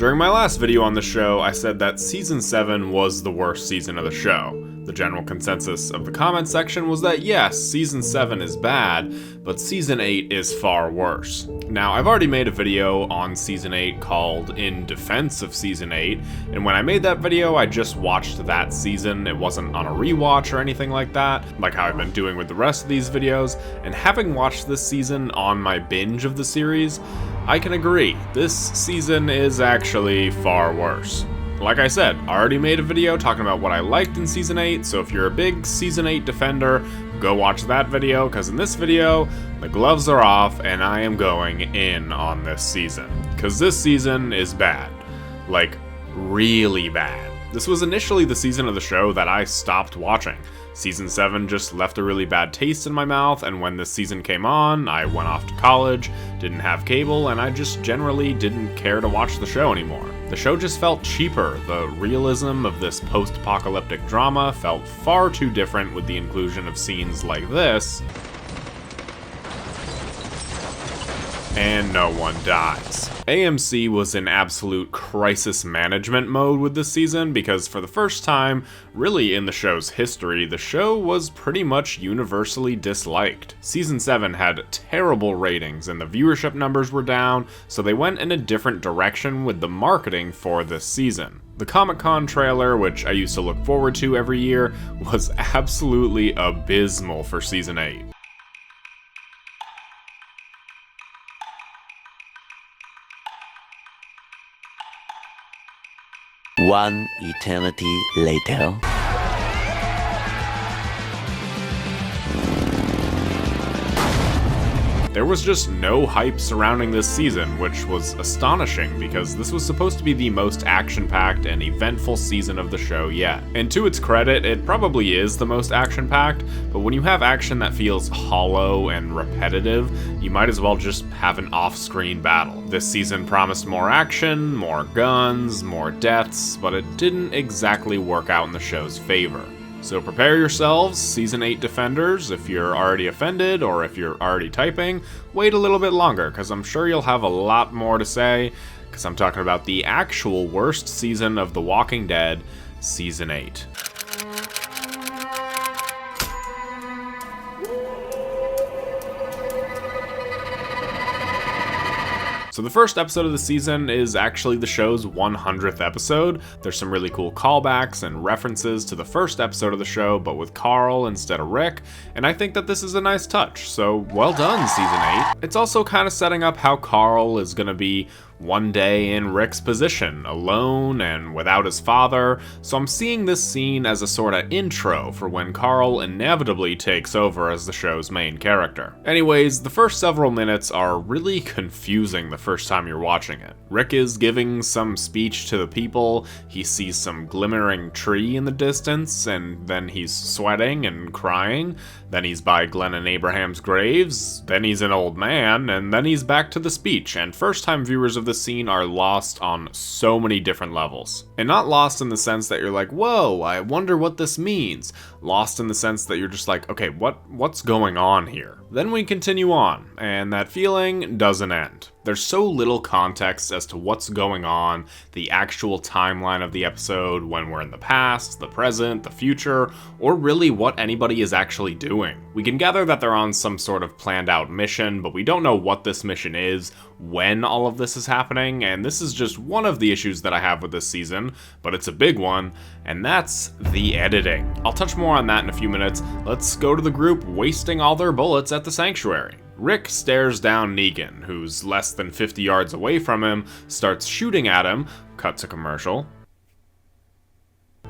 During my last video on the show, I said that Season 7 was the worst season of the show. The general consensus of the comment section was that yes, Season 7 is bad, but Season 8 is far worse. Now, I've already made a video on Season 8 called In Defense of Season 8, and when I made that video, I just watched that season. It wasn't on a rewatch or anything like that, like how I've been doing with the rest of these videos, and having watched this season on my binge of the series, I can agree, this season is actually far worse. Like I said, I already made a video talking about what I liked in Season 8, so if you're a big Season 8 defender, go watch that video, because in this video, the gloves are off and I am going in on this season. Because this season is bad. Like, really bad. This was initially the season of the show that I stopped watching. Season 7 just left a really bad taste in my mouth, and when this season came on, I went off to college, didn't have cable, and I just generally didn't care to watch the show anymore. The show just felt cheaper. The realism of this post-apocalyptic drama felt far too different with the inclusion of scenes like this, and no one dies. AMC was in absolute crisis management mode with this season because for the first time, really in the show's history, the show was pretty much universally disliked. Season 7 had terrible ratings and the viewership numbers were down, so they went in a different direction with the marketing for this season. The Comic-Con trailer, which I used to look forward to every year, was absolutely abysmal for Season 8. One eternity later. There was just no hype surrounding this season, which was astonishing because this was supposed to be the most action-packed and eventful season of the show yet. And to its credit, it probably is the most action-packed, but when you have action that feels hollow and repetitive, you might as well just have an off-screen battle. This season promised more action, more guns, more deaths, but it didn't exactly work out in the show's favor. So prepare yourselves, Season 8 defenders, if you're already offended or if you're already typing, wait a little bit longer, because I'm sure you'll have a lot more to say, because I'm talking about the actual worst season of The Walking Dead, Season 8. So the first episode of the season is actually the show's 100th episode. There's some really cool callbacks and references to the first episode of the show, but with Carl instead of Rick, and I think that this is a nice touch, so well done, Season 8. It's also kind of setting up how Carl is gonna be one day in Rick's position, alone and without his father, so I'm seeing this scene as a sort of intro for when Carl inevitably takes over as the show's main character. Anyways, the first several minutes are really confusing the first time you're watching it. Rick is giving some speech to the people, he sees some glimmering tree in the distance, and then he's sweating and crying, then he's by Glenn and Abraham's graves, then he's an old man, and then he's back to the speech, and first-time viewers of the scene are lost on so many different levels. And not lost in the sense that you're like, whoa, I wonder what this means. Lost in the sense that you're just like, okay, what's going on here? Then we continue on, and that feeling doesn't end. There's so little context as to what's going on, the actual timeline of the episode, when we're in the past, the present, the future, or really what anybody is actually doing. We can gather that they're on some sort of planned out mission, but we don't know what this mission is, when all of this is happening, and this is just one of the issues that I have with this season, but it's a big one, and that's the editing. I'll touch more on that in a few minutes. Let's go to the group wasting all their bullets at the sanctuary. Rick stares down Negan, who's less than 50 yards away from him, starts shooting at him, cut to commercial.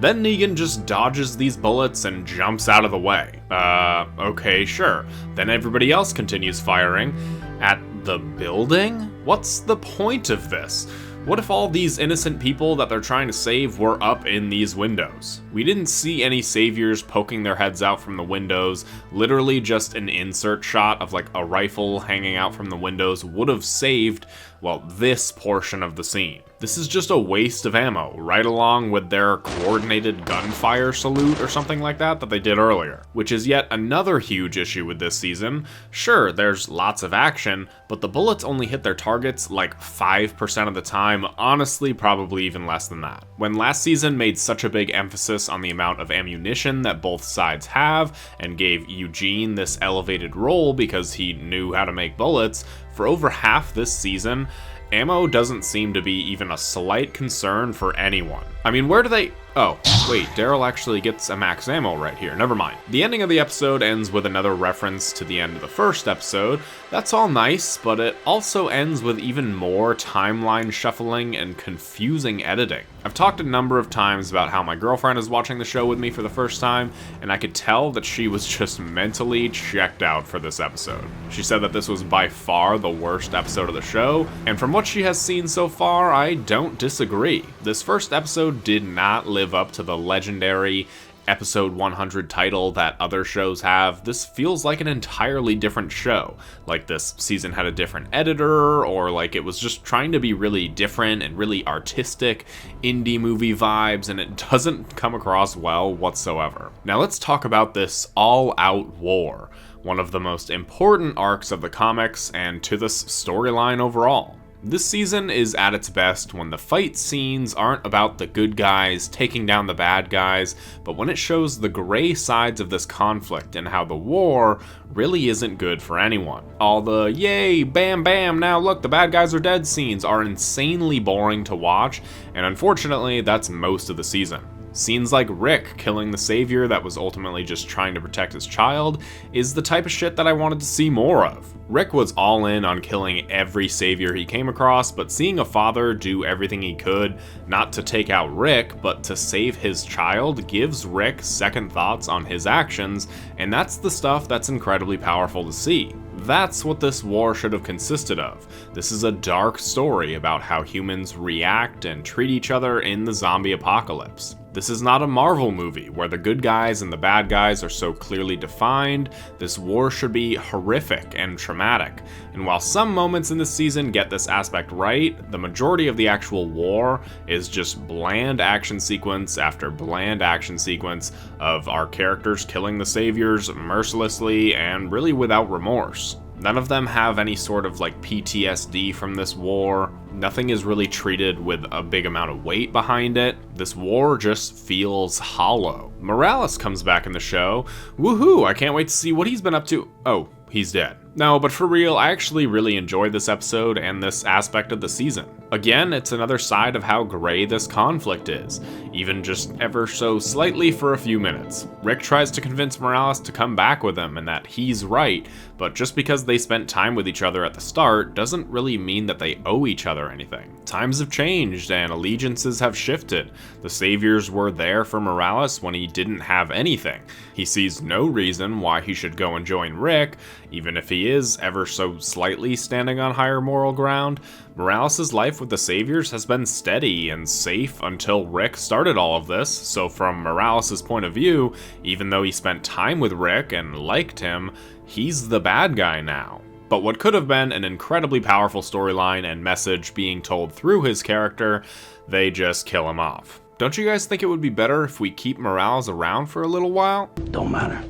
Then Negan just dodges these bullets and jumps out of the way. Okay, sure. Then everybody else continues firing. At the building? What's the point of this? What if all these innocent people that they're trying to save were up in these windows? We didn't see any saviors poking their heads out from the windows. Literally just an insert shot of like a rifle hanging out from the windows would have saved well, this portion of the scene. This is just a waste of ammo, right along with their coordinated gunfire salute or something like that they did earlier, which is yet another huge issue with this season. Sure, there's lots of action, but the bullets only hit their targets like 5% of the time, honestly probably even less than that. When last season made such a big emphasis on the amount of ammunition that both sides have, and gave Eugene this elevated role because he knew how to make bullets, for over half this season, ammo doesn't seem to be even a slight concern for anyone. I mean, where do they... Oh, wait, Daryl actually gets a max ammo right here, never mind. The ending of the episode ends with another reference to the end of the first episode. That's all nice, but it also ends with even more timeline shuffling and confusing editing. I've talked a number of times about how my girlfriend is watching the show with me for the first time, and I could tell that she was just mentally checked out for this episode. She said that this was by far the worst episode of the show, and from what she has seen so far, I don't disagree. This first episode did not live up to the legendary episode 100 title that other shows have. This feels like an entirely different show. Like this season had a different editor, or like it was just trying to be really different and really artistic indie movie vibes, and it doesn't come across well whatsoever. Now let's talk about this all-out war, one of the most important arcs of the comics and to this storyline overall. This season is at its best when the fight scenes aren't about the good guys taking down the bad guys, but when it shows the gray sides of this conflict and how the war really isn't good for anyone. All the yay, bam bam, now look, the bad guys are dead scenes are insanely boring to watch, and unfortunately that's most of the season. Scenes like Rick killing the savior that was ultimately just trying to protect his child is the type of shit that I wanted to see more of. Rick was all in on killing every savior he came across, but seeing a father do everything he could, not to take out Rick, but to save his child, gives Rick second thoughts on his actions, and that's the stuff that's incredibly powerful to see. That's what this war should have consisted of. This is a dark story about how humans react and treat each other in the zombie apocalypse. This is not a Marvel movie where the good guys and the bad guys are so clearly defined. This war should be horrific and traumatic. And while some moments in this season get this aspect right, the majority of the actual war is just bland action sequence after bland action sequence of our characters killing the saviors mercilessly and really without remorse. None of them have any sort of like PTSD from this war. Nothing is really treated with a big amount of weight behind it. This war just feels hollow. Morales comes back in the show. Woohoo, I can't wait to see what he's been up to. Oh, he's dead. No, but for real, I actually really enjoyed this episode and this aspect of the season. Again, it's another side of how gray this conflict is, even just ever so slightly for a few minutes. Rick tries to convince Morales to come back with him and that he's right, but just because they spent time with each other at the start doesn't really mean that they owe each other anything. Times have changed and allegiances have shifted. The saviors were there for Morales when he didn't have anything. He sees no reason why he should go and join Rick, even if he is ever so slightly standing on higher moral ground. Morales' life with the saviors has been steady and safe until Rick started all of this, so from Morales' point of view, even though he spent time with Rick and liked him, he's the bad guy now. But what could have been an incredibly powerful storyline and message being told through his character, they just kill him off. Don't you guys think it would be better if we keep Morales around for a little while? Don't matter.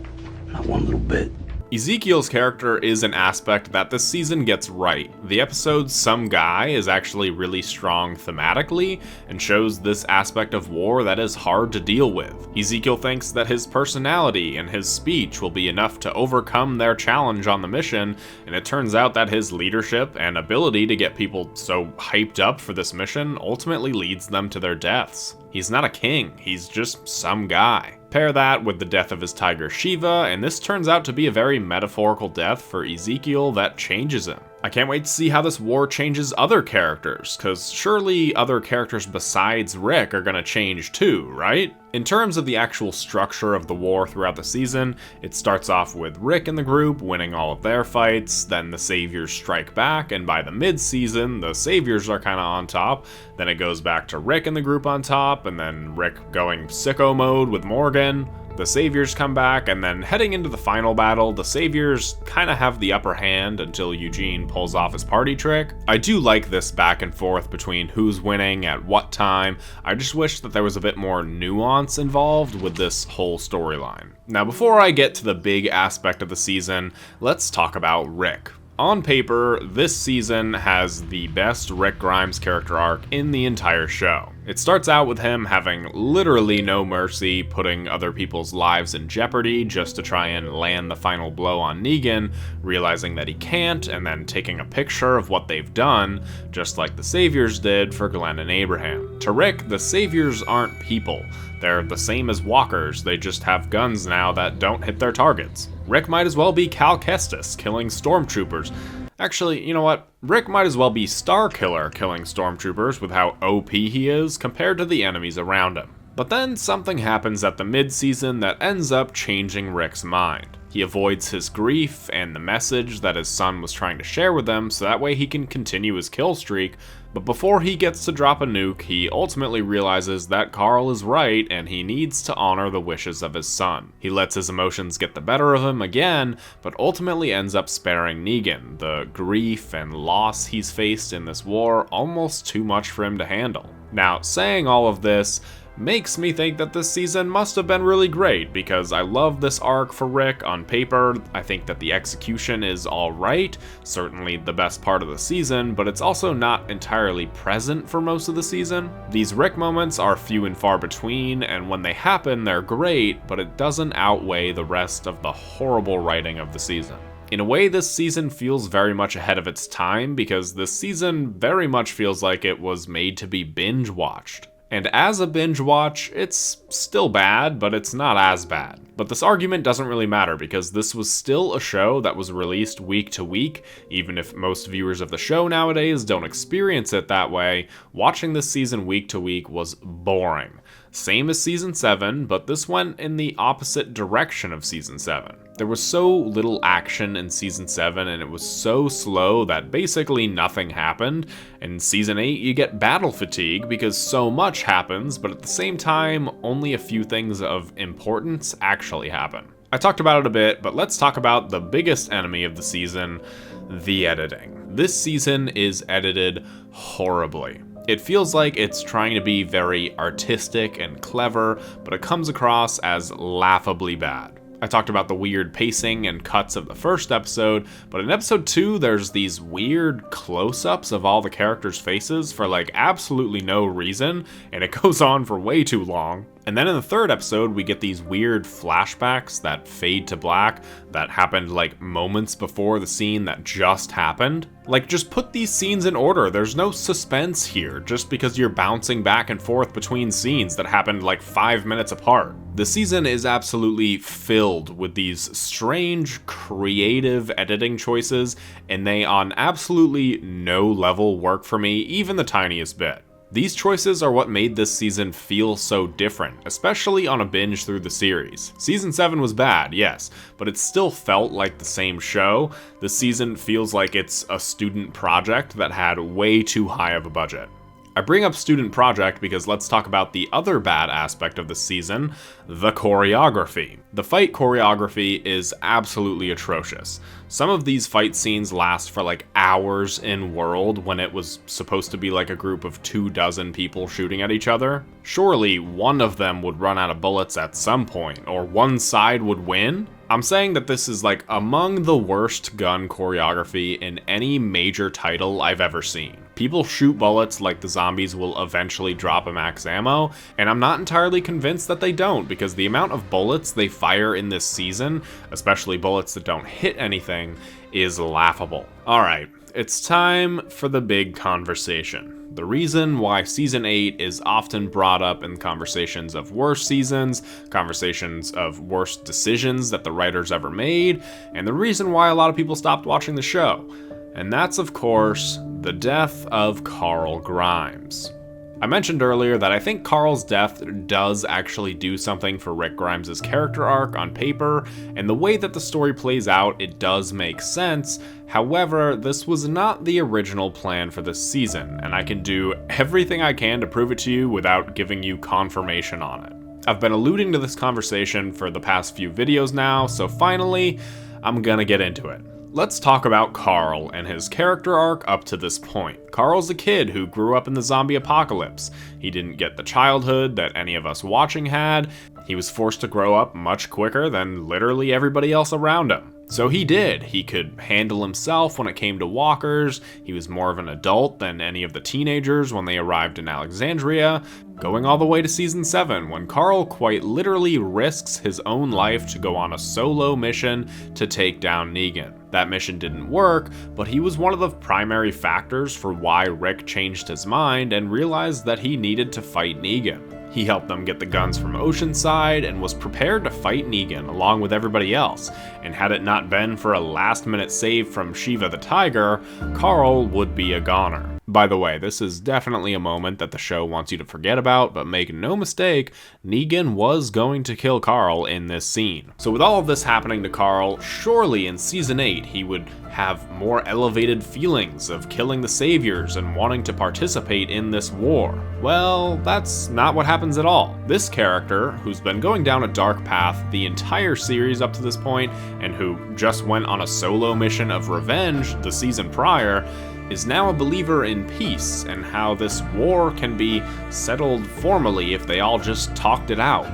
Not one little bit. Ezekiel's character is an aspect that this season gets right. The episode Some Guy is actually really strong thematically and shows this aspect of war that is hard to deal with. Ezekiel thinks that his personality and his speech will be enough to overcome their challenge on the mission, and it turns out that his leadership and ability to get people so hyped up for this mission ultimately leads them to their deaths. He's not a king, he's just some guy. Pair that with the death of his tiger Shiva, and this turns out to be a very metaphorical death for Ezekiel that changes him. I can't wait to see how this war changes other characters, cause surely other characters besides Rick are gonna change too, right? In terms of the actual structure of the war throughout the season, it starts off with Rick and the group winning all of their fights, then the saviors strike back, and by the mid-season, the saviors are kinda on top, then it goes back to Rick and the group on top, and then Rick going sicko mode with Morgan. The Saviors come back, and then heading into the final battle, the Saviors kind of have the upper hand until Eugene pulls off his party trick. I do like this back and forth between who's winning at what time. I just wish that there was a bit more nuance involved with this whole storyline. Now, before I get to the big aspect of the season, let's talk about Rick. On paper, this season has the best Rick Grimes character arc in the entire show. It starts out with him having literally no mercy, putting other people's lives in jeopardy just to try and land the final blow on Negan, realizing that he can't, and then taking a picture of what they've done, just like the Saviors did for Glenn and Abraham. To Rick, the Saviors aren't people. They're the same as walkers, they just have guns now that don't hit their targets. Rick might as well be Cal Kestis, killing stormtroopers. Actually, you know what? Rick might as well be Starkiller killing stormtroopers with how OP he is compared to the enemies around him. But then something happens at the mid-season that ends up changing Rick's mind. He avoids his grief and the message that his son was trying to share with them so that way he can continue his kill streak, but before he gets to drop a nuke, he ultimately realizes that Carl is right and he needs to honor the wishes of his son. He lets his emotions get the better of him again, but ultimately ends up sparing Negan. The grief and loss he's faced in this war almost too much for him to handle. Now, saying all of this makes me think that this season must have been really great, because I love this arc for Rick on paper. I think that the execution is alright, certainly the best part of the season, but it's also not entirely present for most of the season. These Rick moments are few and far between, and when they happen, they're great, but it doesn't outweigh the rest of the horrible writing of the season. In a way, this season feels very much ahead of its time, because this season very much feels like it was made to be binge-watched. And as a binge watch, it's still bad, but it's not as bad. But this argument doesn't really matter because this was still a show that was released week to week. Even if most viewers of the show nowadays don't experience it that way, watching this season week to week was boring. Same as season 7, but this went in the opposite direction of season 7. There was so little action in season 7 and it was so slow that basically nothing happened. In season 8 you get battle fatigue because so much happens, but at the same time only a few things of importance actually happen. I talked about it a bit, but let's talk about the biggest enemy of the season, the editing. This season is edited horribly. It feels like it's trying to be very artistic and clever, but it comes across as laughably bad. I talked about the weird pacing and cuts of the first episode, but in episode 2, there's these weird close-ups of all the characters' faces for like absolutely no reason, and it goes on for way too long. And then in the third episode, we get these weird flashbacks that fade to black that happened like moments before the scene that just happened. Like, just put these scenes in order. There's no suspense here just because you're bouncing back and forth between scenes that happened like 5 minutes apart. The season is absolutely filled with these strange, creative editing choices, and they on absolutely no level work for me, even the tiniest bit. These choices are what made this season feel so different, especially on a binge through the series. Season 7 was bad, yes, but it still felt like the same show. This season feels like it's a student project that had way too high of a budget. I bring up Student Project because let's talk about the other bad aspect of the season, the choreography. The fight choreography is absolutely atrocious. Some of these fight scenes last for like hours in world when it was supposed to be like a group of 24 people shooting at each other. Surely one of them would run out of bullets at some point, or one side would win? I'm saying that this is like among the worst gun choreography in any major title I've ever seen. People shoot bullets like the zombies will eventually drop a max ammo, and I'm not entirely convinced that they don't, because the amount of bullets they fire in this season, especially bullets that don't hit anything, is laughable. Alright, it's time for the big conversation. The reason why Season 8 is often brought up in conversations of worst seasons, conversations of worst decisions that the writers ever made, and the reason why a lot of people stopped watching the show. And that's, of course, the death of Carl Grimes. I mentioned earlier that I think Carl's death does actually do something for Rick Grimes' character arc on paper, and the way that the story plays out, it does make sense. However, this was not the original plan for this season, and I can do everything I can to prove it to you without giving you confirmation on it. I've been alluding to this conversation for the past few videos now, so finally, I'm gonna get into it. Let's talk about Carl and his character arc up to this point. Carl's a kid who grew up in the zombie apocalypse. He didn't get the childhood that any of us watching had. He was forced to grow up much quicker than literally everybody else around him. So he did. He could handle himself when it came to walkers. He was more of an adult than any of the teenagers when they arrived in Alexandria, going all the way to season 7 when Carl quite literally risks his own life to go on a solo mission to take down Negan. That mission didn't work, but he was one of the primary factors for why Rick changed his mind and realized that he needed to fight Negan. He helped them get the guns from Oceanside and was prepared to fight Negan along with everybody else, and had it not been for a last-minute save from Shiva the Tiger, Carl would be a goner. By the way, this is definitely a moment that the show wants you to forget about, but make no mistake, Negan was going to kill Carl in this scene. So with all of this happening to Carl, surely in season 8 he would have more elevated feelings of killing the saviors and wanting to participate in this war. Well, that's not what happens at all. This character, who's been going down a dark path the entire series up to this point, and who just went on a solo mission of revenge the season prior, is now a believer in peace and how this war can be settled formally if they all just talked it out.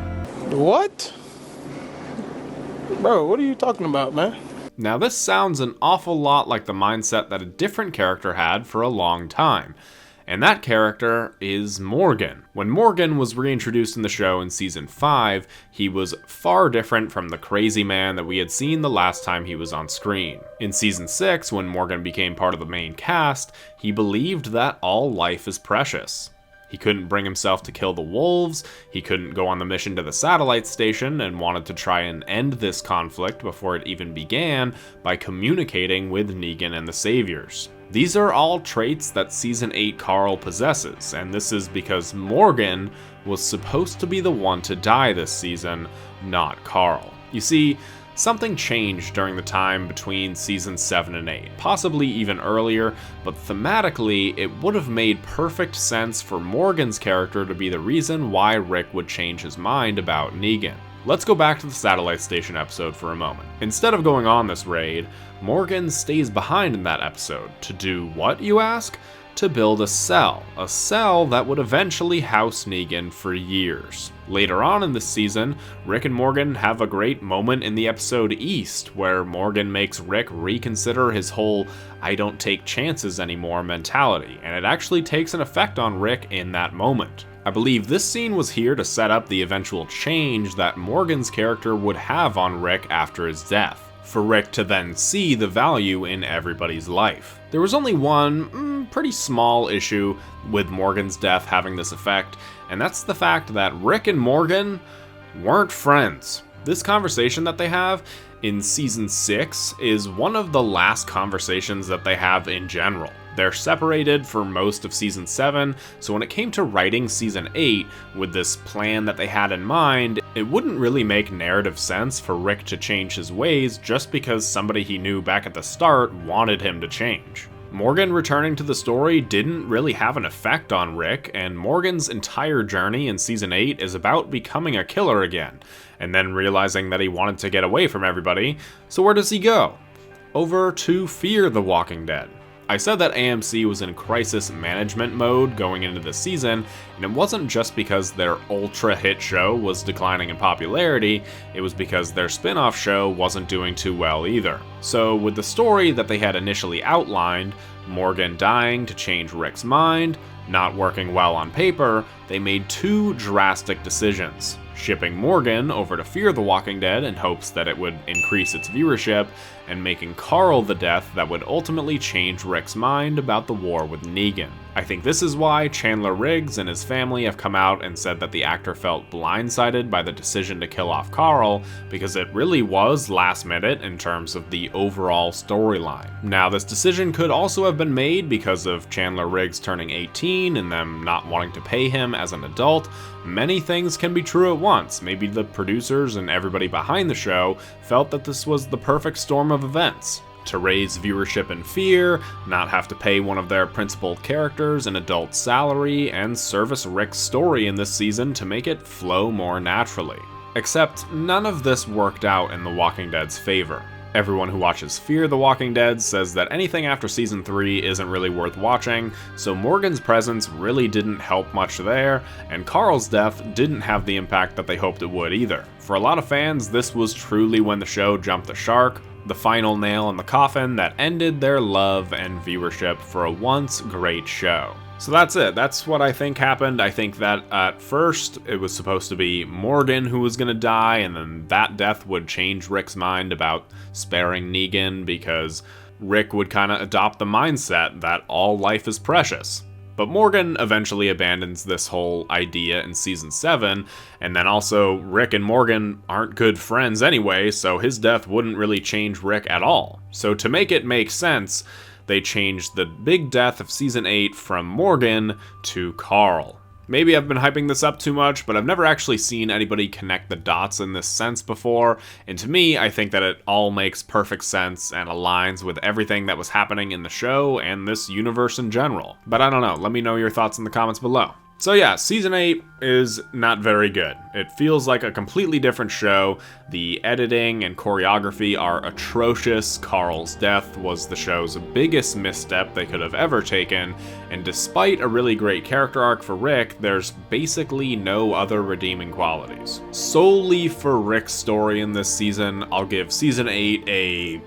What? Bro, what are you talking about, man? Now this sounds an awful lot like the mindset that a different character had for a long time. And that character is Morgan. When Morgan was reintroduced in the show in season 5, he was far different from the crazy man that we had seen the last time he was on screen. In season 6, when Morgan became part of the main cast, he believed that all life is precious. He couldn't bring himself to kill the wolves, he couldn't go on the mission to the satellite station, and wanted to try and end this conflict before it even began by communicating with Negan and the Saviors. These are all traits that season 8 Carl possesses, and this is because Morgan was supposed to be the one to die this season, not Carl. You see, something changed during the time between seasons 7 and 8, possibly even earlier, but thematically, it would have made perfect sense for Morgan's character to be the reason why Rick would change his mind about Negan. Let's go back to the satellite station episode for a moment. Instead of going on this raid, Morgan stays behind in that episode. To do what, you ask? To build a cell that would eventually house Negan for years. Later on in this season, Rick and Morgan have a great moment in the episode East, where Morgan makes Rick reconsider his whole "I don't take chances anymore" mentality, and it actually takes an effect on Rick in that moment. I believe this scene was here to set up the eventual change that Morgan's character would have on Rick after his death, for Rick to then see the value in everybody's life. There was only one pretty small issue with Morgan's death having this effect, and that's the fact that Rick and Morgan weren't friends. This conversation that they have in season 6 is one of the last conversations that they have in general. They're separated for most of season 7, so when it came to writing season 8 with this plan that they had in mind, it wouldn't really make narrative sense for Rick to change his ways just because somebody he knew back at the start wanted him to change. Morgan returning to the story didn't really have an effect on Rick, and Morgan's entire journey in season 8 is about becoming a killer again, and then realizing that he wanted to get away from everybody, so where does he go? Over to Fear the Walking Dead. I said that AMC was in crisis management mode going into the season, and it wasn't just because their ultra hit show was declining in popularity, it was because their spin-off show wasn't doing too well either. So with the story that they had initially outlined, Morgan dying to change Rick's mind, not working well on paper, they made two drastic decisions. Shipping Morgan over to Fear the Walking Dead in hopes that it would increase its viewership, and making Carl the death that would ultimately change Rick's mind about the war with Negan. I think this is why Chandler Riggs and his family have come out and said that the actor felt blindsided by the decision to kill off Carl, because it really was last minute in terms of the overall storyline. Now, this decision could also have been made because of Chandler Riggs turning 18 and them not wanting to pay him as an adult. Many things can be true at once. Maybe the producers and everybody behind the show felt that this was the perfect storm of events. to raise viewership in fear, not have to pay one of their principal characters an adult salary, and service Rick's story in this season to make it flow more naturally. Except none of this worked out in The Walking Dead's favor. Everyone who watches Fear the Walking Dead says that anything after season 3 isn't really worth watching, so Morgan's presence really didn't help much there, and Carl's death didn't have the impact that they hoped it would either. For a lot of fans, this was truly when the show jumped the shark, the final nail in the coffin that ended their love and viewership for a once great show. So that's it. That's what I think happened. I think that at first it was supposed to be Morgan who was going to die, and then that death would change Rick's mind about sparing Negan because Rick would kind of adopt the mindset that all life is precious. But Morgan eventually abandons this whole idea in season 7, and then also Rick and Morgan aren't good friends anyway, so his death wouldn't really change Rick at all. So to make it make sense, they changed the big death of season 8 from Morgan to Carl. Maybe I've been hyping this up too much, but I've never actually seen anybody connect the dots in this sense before, and to me, I think that it all makes perfect sense and aligns with everything that was happening in the show and this universe in general. But I don't know, let me know your thoughts in the comments below. So yeah, season 8 is not very good. It feels like a completely different show. The editing and choreography are atrocious. Carl's death was the show's biggest misstep they could have ever taken, and despite a really great character arc for Rick, there's basically no other redeeming qualities. Solely for Rick's story in this season, I'll give season 8 a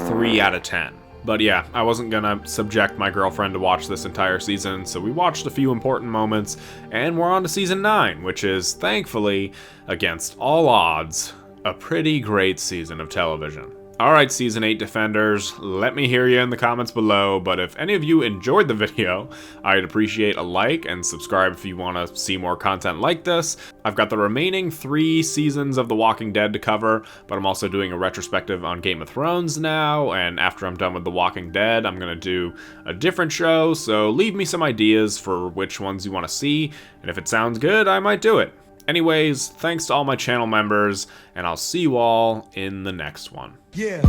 3 out of 10. But yeah, I wasn't gonna subject my girlfriend to watch this entire season, so we watched a few important moments, and we're on to season 9, which is, thankfully, against all odds, a pretty great season of television. Alright, season 8 defenders, let me hear you in the comments below, but if any of you enjoyed the video, I'd appreciate a like and subscribe if you want to see more content like this. I've got the remaining 3 seasons of The Walking Dead to cover, but I'm also doing a retrospective on Game of Thrones now, and after I'm done with The Walking Dead, I'm gonna do a different show, so leave me some ideas for which ones you want to see, and if it sounds good, I might do it. Anyways, thanks to all my channel members, and I'll see you all in the next one. Yeah.